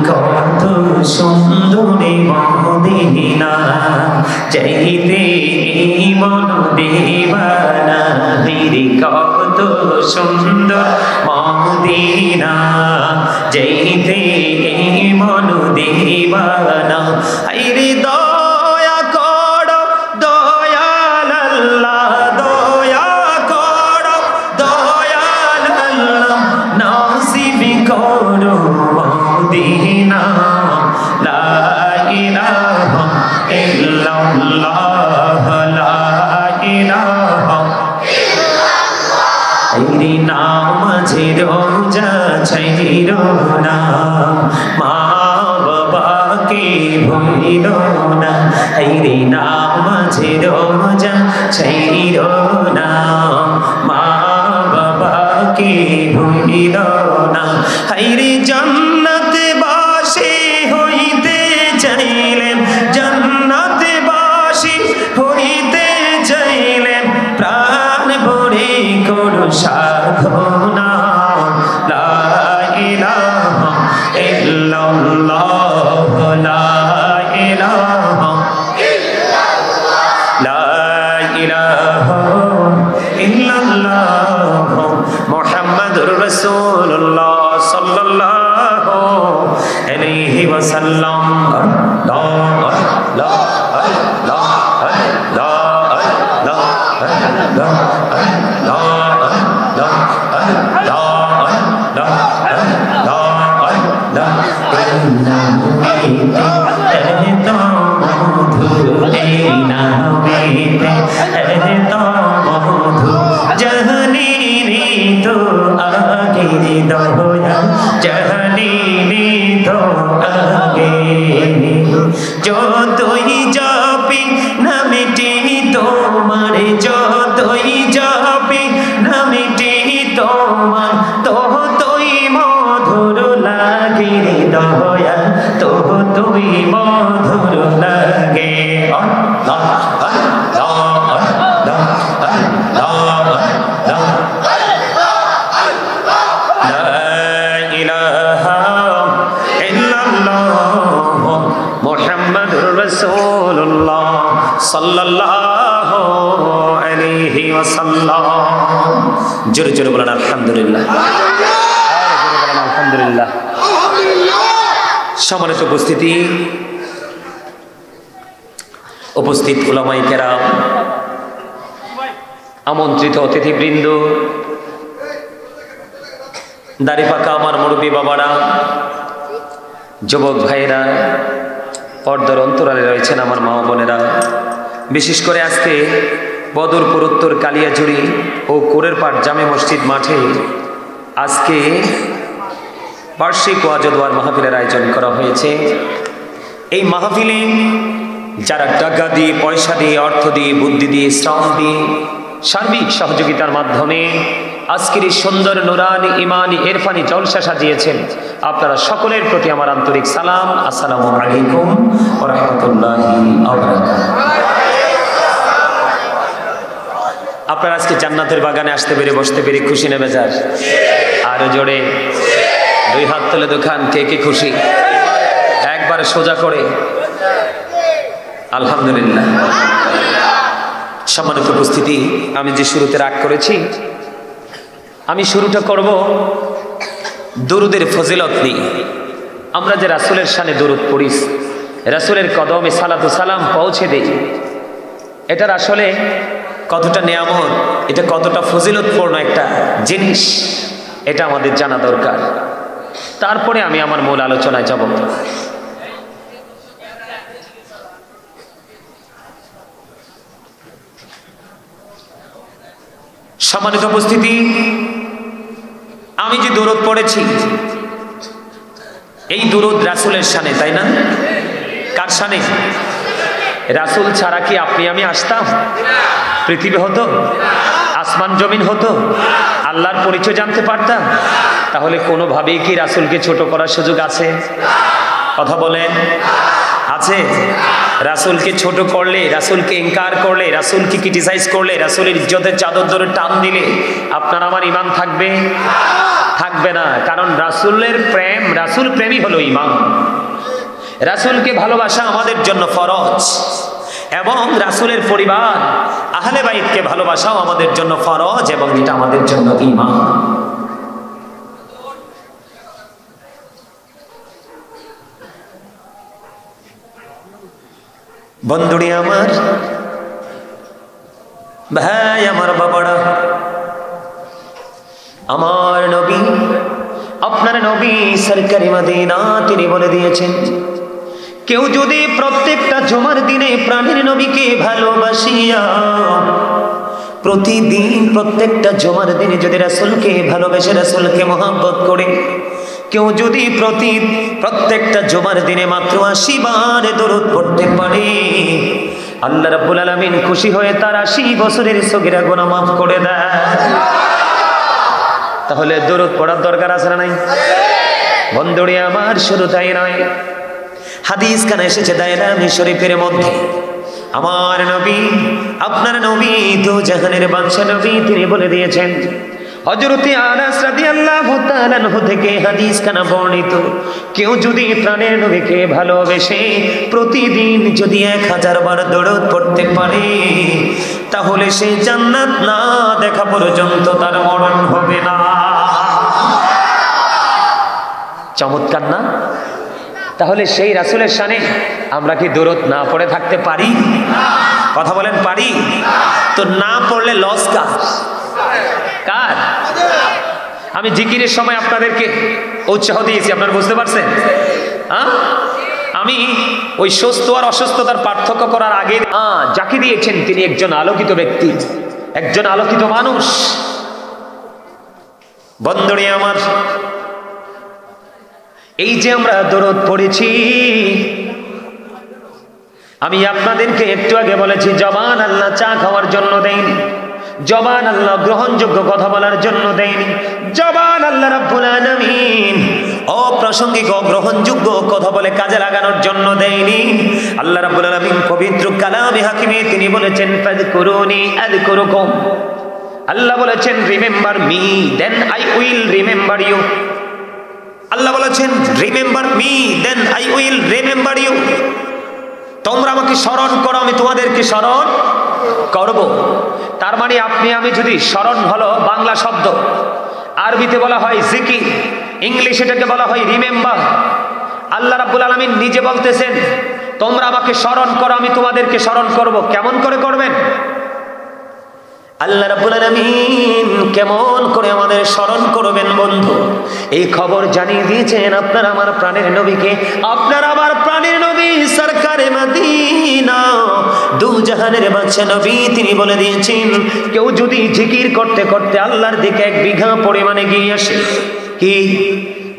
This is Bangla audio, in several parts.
কত সুন্দরী মদিনা চাইতে মন দিবানা রে কত সুন্দর মদিনা চাইতে মন দিবানা রে দয়া করো দয়াল আল্লাহ দয়া করো দয়াল আল্লাহ নসিব করো মদিনা লা ইলাহা ইল্লাল্লাহ লা ইলাহা ইল্লাল্লাহ এই নামাজে রোজা ছাইরো না মা বাবাকে ভুলিও না এই নামাজে রোজা ছাইরো না মা বাবাকে ভুলিও না হায়রে জান্নাতে বাসী হইতে চাইলেন জান্নাতে বাসী হইতে চাইলেন প্রাণ ভরে করো সাধনা লা ইলাহা ইল্লাল্লাহ লা ইলাহা ইল্লাল্লাহ লা ইলাহা ইল্লাল্লাহ মুহাম্মাদুর রাসূলুল্লাহ সাল্লাল্লাহু আলাইহি ওয়াসাল্লাম লা লা লা লা যতই যাবি না মিটি তোমার যতই যাবি না মিটি তোমার ততই মধুর লাগে দয়া ততই মধুর লাগে রাসূলুল্লাহ সাল্লাল্লাহু আলাইহি ওয়াসাল্লাম জোরে জোরে বলেন আলহামদুলিল্লাহ আলহামদুলিল্লাহ সম্মানিত উপস্থিতি উপস্থিত উলামায়ে কেরাম আমন্ত্রিত অতিথিবৃন্দ দাড়ি পাকা আমার মুরব্বী বাবারা যুবক ভাইরা পর্দার অন্তরালে রয়েছেন আমার মা বোনেরা বিশেষ করে আজকে বদরপুর উত্তর কালিয়াজুড়ি ও কোরেরপাট জামে মসজিদ মাঠে আজকে বার্ষিক ওয়াজ ও দোয়ার মাহফিলের আয়োজন করা হয়েছে এই মাহফিলে যারা টাকা দিয়ে পয়সা দিয়ে অর্থ দিয়ে বুদ্ধি দিয়ে শ্রম দিয়ে সার্বিক সহযোগিতার মাধ্যমে আজকের এই সুন্দর নুরানি ইমানি ইরফানি জলসা সাজিয়েছেন আপনারা সকলের প্রতি আমার আন্তরিক সালাম আসসালামু আলাইকুম ওয়া রাহমাতুল্লাহি ওয়া বারাকাতুহু আপনারা আজকে জান্নাতের বাগানে আসতে পেরে বসতে পেরে খুশি না বেজার আরো জোরে দুই হাত তুলে দেখান কে কে খুশি একবারে সোজা করে আলহামদুলিল্লাহ সম্মানিত উপস্থিতি আমি যে শুরুতে রাগ করেছি আমি শুরুটা করব দরুদের ফজিলত নিয়ে আমরা যে রাসূলের শানে দরুদ পড়ি রাসূলের কদমে সালাতু সালাম পৌঁছে দেই এটার আসলে কতটা নিয়ামত এটা কতটা ফজিলতপূর্ণ একটা জিনিস এটা আমাদের জানা দরকার তারপরে আমি আমার মূল আলোচনায় যাব সম্মানিত উপস্থিতি আমি যে দরুদ পড়েছি এই দরুদ রাসূলের শানে তাই না কার শানে রাসূল ছাড়া কি আপনি আমি আসতাম পৃথিবী হতো আসমান জমিন হতো আল্লাহর পরিচয় জানতে পারতাম তাহলে কোনোভাবেই কি রাসূলকে ছোট করার সুযোগ আছে কথা বলেন আছে? রাসূলকে ছোট করলে, রাসূলকে ইনকার করলে, রাসূলকে ক্রিটিসাইজ করলে, রাসূলের ইজ্জতের চাদর ধরে টান দিলে আপনার আমার ঈমান থাকবে? থাকবে না। কারণ রাসূলের প্রেম, রাসূল প্রেমই হলো ঈমান। রাসূলকে ভালোবাসা আমাদের জন্য ফরজ, এবং রাসূলের পরিবার আহলে বাইতকে ভালোবাসাও আমাদের জন্য ফরজ, এবং এটা আমাদের জন্য ঈমান। বন্ধুরি আমার, ভাই আমার, বাবারা, আমার নবী, আপনার নবী সরকারি মদিনা তিনি বলে দিয়েছেন, কেউ যদি প্রত্যেকটা জুমার দিনে প্রাণের নবীকে ভালোবাসিয়া প্রতিদিন প্রত্যেকটা জুমার দিনে যদি রাসূলকে ভালোবেসে রাসূলকে মহব্বত করে কেউ যদি প্রত্যেকটা জুমার দিনে মাত্র 80 বার দরুদ পড়তে পারে, আল্লাহ রাব্বুল আলামিন খুশি হয়ে তার 80 বছরের সগীরা গুনাহ মাফ করে দেয়। তাহলে দরুদ পড়ার দরকার আছে না নাই? বন্ধুরে আমার, শুধু তাই নয়, হাদিস কানে এসেছে দায়রামি শরীফের মধ্যে, আমার নবী, আপনার নবী, দু জাহানের বাদশা নবী, তিনি বলে দিয়েছেন, হযরত আনাস রাদিয়াল্লাহু তাআলা আনহু থেকে হাদিস কানা বর্ণিত, কেউ যদি প্রাণের নবীকে ভালোবেসে প্রতিদিন যদি 1000 বার দরুদ পড়তে পারে, তাহলে সে জান্নাত না দেখা পর্যন্ত তার মরণ হবে না। চমৎকার না? তাহলে সেই রাসূলের শানে আমরা কি দরুদ না পড়ে থাকতে পারি? কথা বলেন, পারি? তো না পড়লে লস কার? আমি জিকিরের সময় আপনাদেরকে উৎসাহ দিয়েছি, আপনারা বুঝতে পারছেন? আমি ওই সুস্থ আর অসুস্থতার পার্থক্য করার আগে যাকে দিয়েছেন তিনি একজন আলোকিত ব্যক্তি, একজন আলোকিত মানুষ। বন্ধুরে আমার, এই যে আমরা দরুদ পড়েছি, আমি আপনাদেরকে একটু আগে বলেছি, জবান আল্লাহ চা খাওয়ার জন্য দেয়নি, জবান আল্লাহ গ্রহণযোগ্য কথা বলার জন্য দেয়নি, জবান আল্লাহ রাব্বুল আলামিন অপ্রাসঙ্গিক অগ্রহণযোগ্য কথা বলে কাজে লাগানোর জন্য দেয়নি। আল্লাহ রাব্বুল আলামিন পবিত্র কালামে হাকিমে তিনি বলেছেন, ফাযকুরুনি আযকুরুকুম। আল্লাহ বলেছেন, remember me then I will remember you. আল্লাহ বলেছেন, remember me then I will remember you. তোমরা আমাকে স্মরণ করো, আমি তোমাদেরকে স্মরণ করব। তার মানে আপনি আমি যদি, স্মরণ হলো বাংলা শব্দ, আরবিতে বলা হয় জিকির, ইংলিশে এটাকে বলা হয় রিমেম্বার। আল্লাহ রাব্বুল আলামিন নিজে বলতেছেন, তোমরা আমাকে স্মরণ করো, আমি তোমাদেরকে স্মরণ করব। কেমন করে করবেন? আল্লাহ রাব্বুল আলামিন কেমন করে আমাদের স্মরণ করবেন বন্ধু, এই খবর জানিয়ে দিয়েছেন আপনার আমার প্রাণের নবীকে। আপনার আমার প্রাণের নবী সরকারে মদিনা, দু জাহানের বাদশা নবী, তিনি বলে দিয়েছেন, কেউ যদি জিকির করতে করতে আল্লাহর দিকে 1 বিঘা পরিমাণে গিয়ে আসে, কি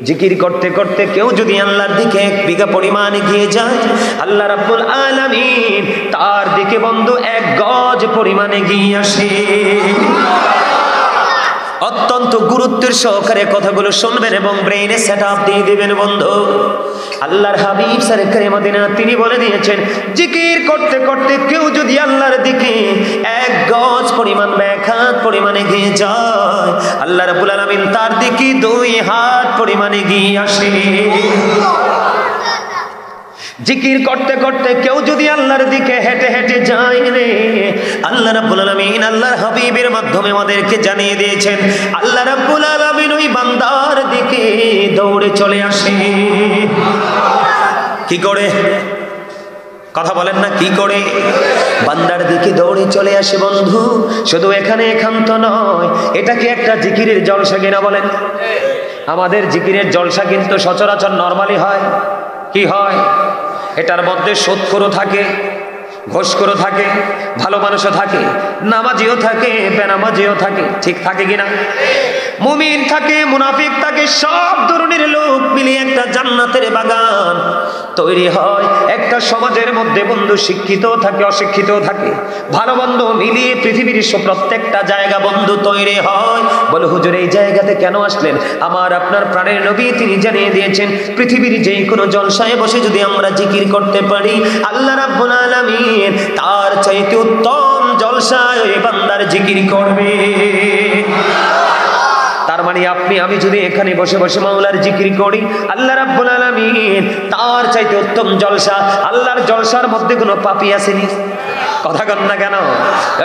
জিকির করতে করতে কেউ যদি আল্লাহর দিকে 1 বিঘা পরিমাণে গিয়ে যায়, আল্লাহ রাব্বুল আলামিন তার দিকে বন্ধু 1 গজ পরিমাণে গিয়ে আসে। অত্যন্ত গুরুত্বের সহকারে কথাগুলো শুনবেন এবং ব্রেইনে সেটআপ দিয়ে দিবেন বন্ধু। আল্লাহর হাবিব সরকারে মদিনা তিনি বলে দিয়েছেন, জিকির করতে করতে কেউ যদি আল্লাহর দিকে 1 গজ পরিমাণ বা 1 হাত পরিমাণে গিয়ে যায়, আল্লাহ রাব্বুল আলামিন তার দিকে 2 হাত পরিমাণে গিয়ে আসে। জিকির করতে করতে কেউ যদি আল্লাহর দিকে হেঁটে হেঁটে যায় রে, আল্লাহ রাব্বুল আলামিন আল্লাহর হাবিবের মাধ্যমে আমাদেরকে জানিয়ে দিয়েছেন, আল্লাহ রাব্বুল আলামিন ওই বান্দার দিকে দৌড়ে চলে আসে। কি করে? কথা বলেন না, কি করে? বান্দার দিকে দৌড়ে চলে আসে বন্ধু। শুধু এখানে একান্ত নয়, এটা কি একটা জিকিরের জলসা কিনা বলেন? আমাদের জিকিরের জলসা কিন্তু সচরাচর নরমালি হয়। কি হয়? এটার মধ্যে সুদখোরও থাকে, ঘুষখোরও থাকে, ভালো মানুষও থাকে, নামাজিও থাকে, বেনামাজিও থাকে। ঠিক থাকে কিনা? মুমিন থাকে, মুনাফিক থাকে, সব ধরনের লোক মিলিয়ে একটা জান্নাতের বাগান। তৈরি হয়। একটা সমাজের মধ্যে বন্ধু শিক্ষিত থাকে, অশিক্ষিত থাকে, ভালো বন্ধ মিলিয়ে পৃথিবীর প্রত্যেকটা জায়গা বন্ধু তৈরি হয়। বলে হুজুর এই জায়গাতে কেন আসলেন? আমার আপনার প্রাণের নবী তিনি জানিয়ে দিয়েছেন, পৃথিবীর যে কোনো জলসায় বসে যদি আমরা জিকির করতে পারি, আল্লাহ রাব্বুল আলামিন তার চাইতে উত্তম জলসায় ওই বান্দার জিকির করবে। তার মানে আপনি আমি যদি এখানে বসে বসে মাওলার জিকির করি, আল্লাহ রাব্বুল আলামিন তার চাইতে উত্তম জলসা। আল্লাহর জলসার মধ্যে কোনো পাপী আসেনি? কথা কন না কেন?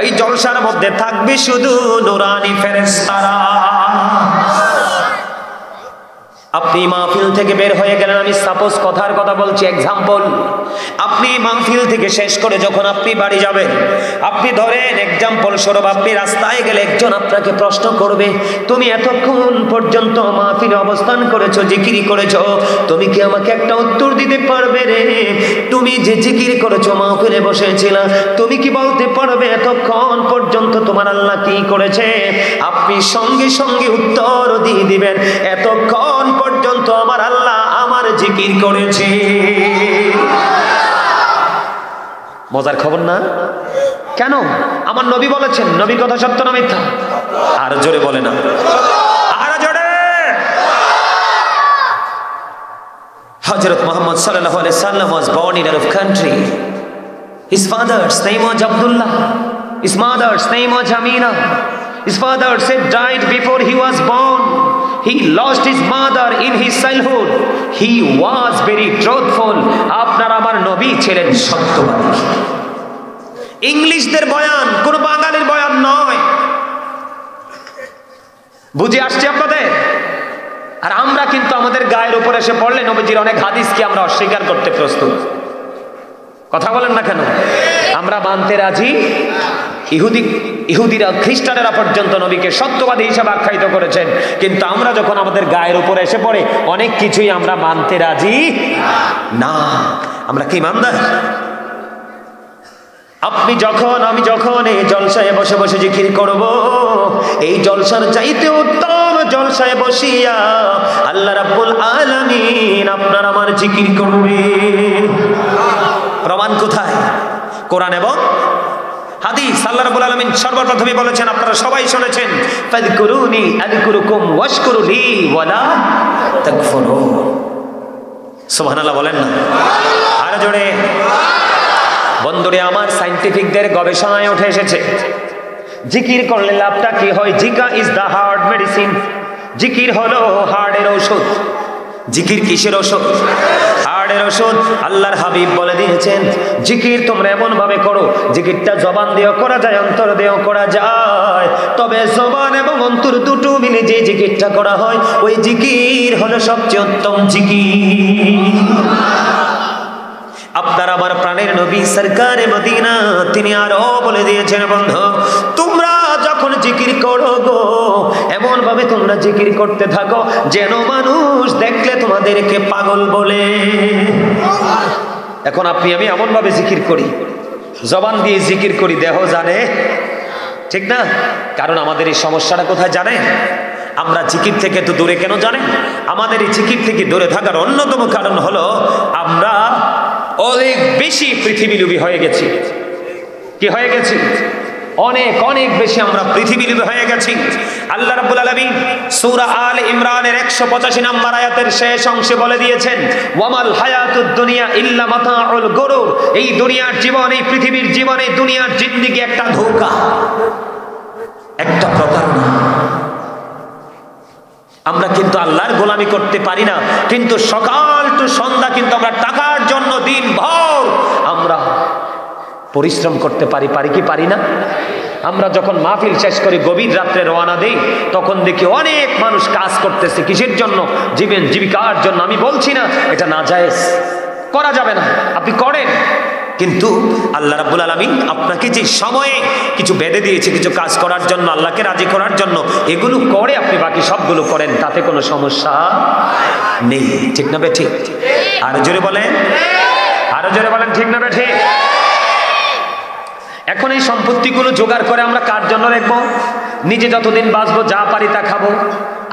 এই জলসার মধ্যে থাকবে শুধু নূরানি ফেরেশতারা। আপনি মাহফিল থেকে বের হয়ে গেলেন, আমি সাপোজ কথার কথা বলছি, এক্সাম্পল, আপনি মাহফিল থেকে শেষ করে যখন আপনি বাড়ি যাবেন, আপনি ধরেন এক্সাম্পল স্বরূপ আপনি রাস্তায় গেলে একজন আপনাকে প্রশ্ন করবে, তুমি এতক্ষণ পর্যন্ত মাহফিলে অবস্থান করেছো, জিকির করেছো, তুমি কি আমাকে একটা উত্তর দিতে পারবে রে? তুমি যে জিকির করেছো, মাহফিলে বসেছিলা, তুমি কি বলতে পারবে এতক্ষণ পর্যন্ত তোমার আল্লাহ কি করেছে? আপনি সঙ্গে সঙ্গে উত্তর দিয়ে দিবেন, এতক্ষণ পর্যন্ত আমার আল্লাহ আমার জিকির করেছে। মজার খবর না? কেন? আমার নবী বলেছেন, নবীর কথা সত্য না মিথ্যা? আর জোরে বলে না, আর জোরে। হযরত মুহাম্মদ সাল্লাল্লাহু আলাইহি ওয়াসাল্লাম was born in Arab country. His father's name was Abdullah. His mother's name was Amina. His father said died before he was born. He lost his mother in his childhood. He was very truthful. আপনার আমার নবী ছিলেন সত্যবাদী। ইংলিশদের বয়ান কোন বাঙালির বয়ান নয়। বুঝে আসছে আপনাদের? আর আমরা কিন্তু আমাদের গায়ের উপর এসে পড়লে নবীজির অনেক হাদিসকে আমরা অস্বীকার করতে প্রস্তুত। কথা বলেন না কেন? আমরা মানতে রাজি। ইহুদিরা খ্রিস্টানেরা পর্যন্ত নবীকে সত্যবাদী হিসাবে আখ্যায়িত করেছেন, কিন্তু আমরা যখন আমাদের গায়ের উপরে এসে পড়ে অনেক কিছুই আমরা মানতে রাজি না। আমরা কি ইমানদার? আপনি যখন আমি যখন এই জলসায় বসে বসে জিকির করব, এই জলসার চাইতে উত্তম জলসায় বসিয়া আল্লাহ রাব্বুল আলামিন আপনার আমার জিকির করবে। প্রমাণ কোথায়? কোরআন এবং হাদিস। আল্লাহ রাব্বুল আলামিন সর্বপ্রথমে বলেছেন, আপনারা সবাই শুনেছেন, ফাযকুরুনি আযকুরুকুম ওয়াশকুরুলি ওয়ালা তাকফুরুন। সুবহানাল্লাহ বলেন না? আর জোরে। বন্ধুরে আমার, সায়েন্টিফিকদের গবেষণায় উঠে এসেছে, জিকির করলে লাভটা কি হয়? Zika is the heart medicine. জিকির হলো হার্টের ঔষধ। জিকির কিসের ঔষধ? হার্টের ঔষধ। আল্লাহর হাবিব বলে দিয়েছেন, জিকির তোমরা এমন ভাবে করো, জিকিরটা জবান দিয়েও করা যায়, অন্তর দিয়েও করা যায়, তবে জবান এবং অন্তর দুটো মিলে যে জিকিরটা করা হয়, ওই জিকির হলো সবচেয়ে উত্তম জিকির। আপনার আমার প্রাণের নবী সরকারে মদিনা তিনি আরো বলে দিয়েছেন, বন্ধু তোমরা যখন জিকির করো গো, এমন ভাবে তোমরা জিকির করতে থাকো যেন মানুষ দেখলে তোমাদেরকে পাগল বলে। এখন আপনি আমি এমন ভাবে জিকির করি, জবান দিয়ে জিকির করি, দেহ জানে, ঠিক না? কারণ আমাদের এই সমস্যাটা কোথায় জানে? আমরা জিকির থেকে একটু দূরে কেন জানেন? আমাদের এই জিকির থেকে দূরে থাকার অন্যতম কারণ হলো আমরা অনেক বেশি পৃথিবীলোভী হয়ে গেছি। কি হয়ে গেছি? অনেক অনেক বেশি আমরা পৃথিবীলোভী হয়ে গেছি। আল্লাহ রাব্বুল আলামিন সূরা আলে ইমরানের 185 নম্বর আয়াতের শেষ অংশে বলে দিয়েছেন, ওয়ামাল হায়াতুদ দুনিয়া ইল্লা মাতাউল গুরুর। এই দুনিয়ার জীবন, এই পৃথিবীর জীবন, এই দুনিয়ার জিন্দেগি একটা ধোঁকা, একটা প্রতারণা। আমরা কিন্তু আল্লাহর গোলামি করতে পারি না, কিন্তু সকাল টু সন্ধ্যা কিন্তু আমরা টাকার জন্য দিন ভর আমরা পরিশ্রম করতে পারি। পারি কি পারি না? আমরা যখন মাহফিল শেষ করি, গভীর রাত্রে রওনা দেই, তখন দেখি অনেক মানুষ কাজ করতেছে। কিসের জন্য? জীবন জীবিকার জন্য। আমি বলছি না এটা নাজায়েজ, করা যাবে না, আপনি করেন, কিন্তু আল্লাহ রাব্বুল আলামিন আপনাকে যে সময়ে কিছু বেঁধে দিয়েছে কিছু কাজ করার জন্য, আল্লাহকে রাজি করার জন্য, এগুলো করে আপনি বাকি সবগুলো করেন, তাতে কোনো সমস্যা নেই। ঠিক না বে ঠিক? আরো জোরে বলেন, আরো জোরে বলেন, ঠিক না বে ঠিক? এখন এই সম্পত্তিগুলো জোগাড় করে আমরা কার জন্য রাখবো? নিজে যতদিন বাঁচবো যা পারি তা খাবো,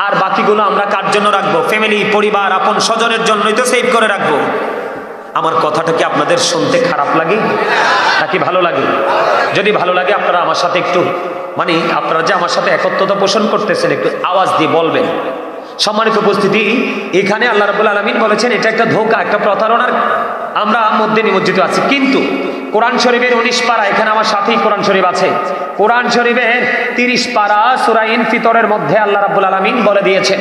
আর বাকিগুলো আমরা কার জন্য রাখবো? ফ্যামিলি, পরিবার, আপন স্বজনের জন্যই তো সেভ করে রাখবো। আমার কথাটা কি আপনাদের শুনতে খারাপ লাগে নাকি ভালো লাগে? যদি ভালো লাগে আপনারা আমার সাথে একটু আপনারা যে আমার সাথে একত্রতা পোষণ করতেছেন একটু আওয়াজ দিয়ে বলবেন। সম্মানিত উপস্থিতি, এখানে আল্লাহ রাব্বুল আলামিন বলেছেন এটা একটা ধোঁকা, একটা প্রতারণার আমরা মধ্যে নিমজ্জিত আছি। কিন্তু কোরআন শরীফের 19 পারা, এখানে আমার সাথেই কোরআন শরীফ আছে, কোরআন শরীফের 30 পারা সূরা ইনফিতরের মধ্যে আল্লাহ রাব্বুল আলামিন বলে দিয়েছেন,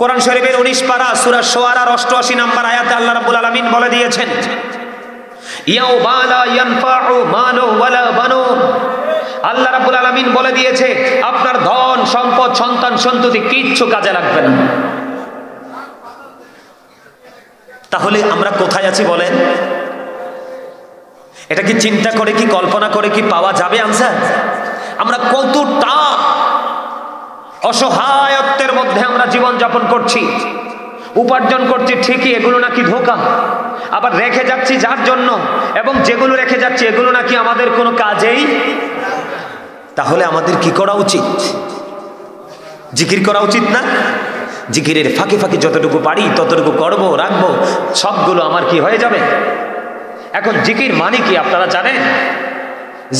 কোরআন শরীফের 19 পারা সূরা শুআরার 88 নম্বর আয়াতে আল্লাহ রাব্বুল আলামিন বলে দিয়েছেন, ইয়াউমা লা ইয়ানফাউ মালু ওয়ালা বানুন। আল্লাহ রাব্বুল আলামিন বলে দিয়েছে আপনার ধন সম্পদ সন্তান সন্ততি কিচ্ছু কাজে লাগবে না। তাহলে আমরা কোথায় আছি বলেন? এটা কি চিন্তা করে কি কল্পনা করে কি পাওয়া যাবে আনসার? আমরা কতটা অসহায়ত্বের মধ্যে আমরা জীবন যাপন করছি, উপার্জন করছি ঠিকই, এগুলো নাকি ধোঁকা, আবার রেখে যাচ্ছি যার জন্য, এবং যেগুলো রেখে যাচ্ছি এগুলো নাকি আমাদের কোনো কাজেই। তাহলে আমাদের কি করা উচিত? জিকির করা উচিত না? জিকিরের ফাঁকে ফাঁকে যতটুকু পারি ততটুকু করবো, রাখবো, সবগুলো আমার কি হয়ে যাবে। এখন জিকির মানে কি আপনারা জানেন?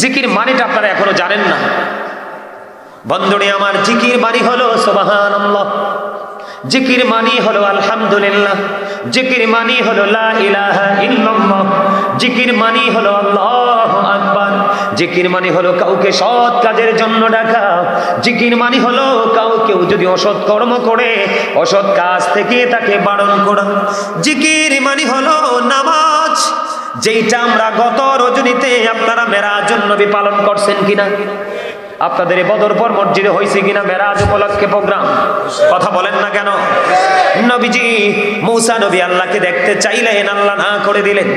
জিকির মানেটা আপনারা এখনো জানেন না। বন্ধুরে আমার, জিকির মানি হলো সুবহানাল্লাহ, জিকির মানি হলো আলহামদুলিল্লাহ, জিকির মানি হলো লা ইলাহা ইল্লাল্লাহ, জিকির মানি হলো আল্লাহু আকবার, জিকির মানি হলো কাউকে সৎ কাজের জন্য ডাকা, জিকির মানি হলো কেউ যদি অসৎ কর্ম করে অসৎ কাজ থেকে তাকে বারণ করা, জিকির মানি হলো নামাজ, যেইটা আমরা গত রজনীতে আপনারা মেরাজুন নবী পালন করছেন কিনা, আপনাদের বদরপুর মসজিদে হয়েছে কিনা মেরাজ উপলক্ষে প্রোগ্রাম? কথা বলেন না কেন? নবীজি মূসা নবী আল্লাহকে দেখতে চাইলেন, আল্লাহ না করে দিলেন।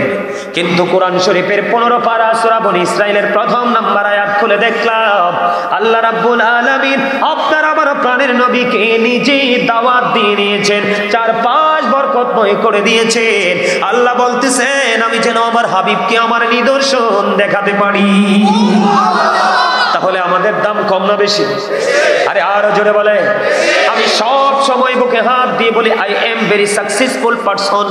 কিন্তু কোরআন শরীফের 15 পারা সূরা বনী ইসরাইলের 1 নম্বর আয়াত খুলে দেখলাম আল্লাহ রাব্বুল আলামিন আপনার আমার প্রাণের নবীকে নিজেই দাওয়াত দিয়ে নিয়েছেন, 4-5 বরকতময় করে দিয়েছেন। আল্লাহ বলতেছেন আমি যেন আমার হাবিবকে আমার নিদর্শন দেখাতে পারি। তাহলে আমাদের দাম কম না বেশি? আরে আরো জোরে বলে। আমি সব সময় বুকে হাত দিয়ে বলি I am very successful person.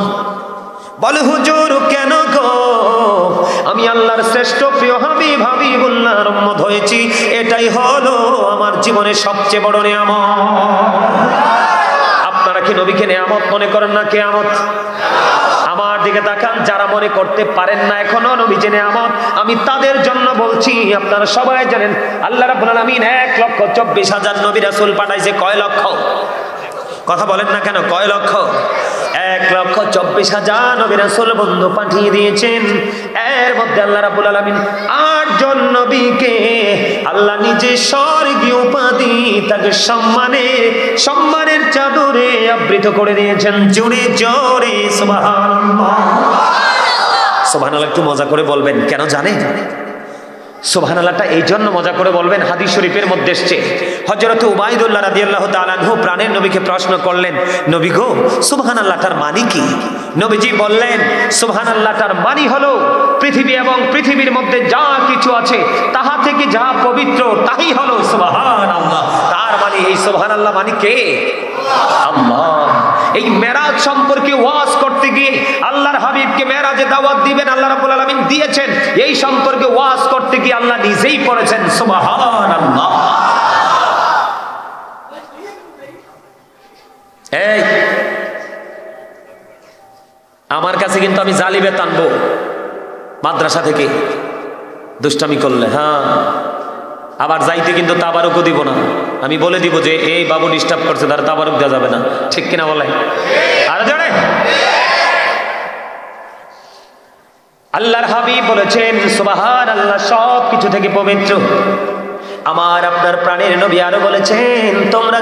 বলে হুজুর কেন গো? আমি আল্লাহর শ্রেষ্ঠ প্রিয় হাবিবুল্লাহর উম্মত হয়েছি, এটাই হলো আমার জীবনের সবচেয়ে বড় নিয়ামত। আপনারা কি নবীকে নিয়ামত মনে করেন না কিয়ামত? আমার দিকে তাকান, যারা মনে করতে পারেন না এখনো নবী যে নিয়ামত, আমি তাদের জন্য বলছি। আপনারা সবাই জানেন আল্লাহ রাব্বুল আলামিন 1,24,000 নবী রাসূল পাঠাইছে। কয় লক্ষ? কথা বলেন না কেন? কয় লক্ষ? 1,24,000 নবী রাসূল বন্ধু পাঠিয়ে দিয়েছেন। এর মধ্যে আল্লাহ রাব্বুল আলামিন 8 জন নবীকে আল্লাহ নিজে স্বর্গীয় উপাধি তাকে সম্মানের চাদরে আবৃত করে দিয়েছেন। জোরে জোরে সুবহানাল্লাহ। সুবহানাল্লাহ একটু মজা করে বলবেন, কেন জানেন? সুবহানাল্লাহটা এই জন্য মজা করে বলবেন, হাদিস শরীফের মধ্যে এসেছে হযরত উবাইদুল্লাহ রাদিয়াল্লাহু তাআলা আনহু প্রাণের নবীকে প্রশ্ন করলেন, নবী গো সুবহানাল্লাহটার মানে কি? নবীজি বললেন সুবহানাল্লাহটার মানে হলো পৃথিবী এবং পৃথিবীর মধ্যে যা কিছু আছে তাহা থেকে যা পবিত্র তাই হলো সুবহানাল্লাহ। তার মানে এই সুবহানাল্লাহ মানে কে? আল্লাহ। এই মেরাজ সম্পর্কে ওয়াজ করতে গিয়ে আল্লাহর হাবিবকে মেরাজে দাওয়াত দিবেন আল্লাহ রাব্বুল আলামিন দিয়েছেন, এই সম্পর্কে ওয়াজ করতে গিয়ে আল্লাহ নিজেই পড়েছেন সুবহানাল্লাহ। এই আমার কাছে কিন্তু আমি জালিবে টানবো মাদ্রাসা থেকে দুষ্টামি করলে, হ্যাঁ, আবার যাইতে কিন্তু তাবারুকও দিব না। আমি বলে দিব যে এই বাবু ডিস্টার্ব করছে, তার তাবারুক দেওয়া যাবে না। ঠিক কিনা বলে? আর জানে আল্লাহর হাবিব বলেছেন সুবহানাল্লাহ সব কিছু থেকে পবিত্র। আমার আপনার প্রাণের নবী আরো বলেছেন তোমরা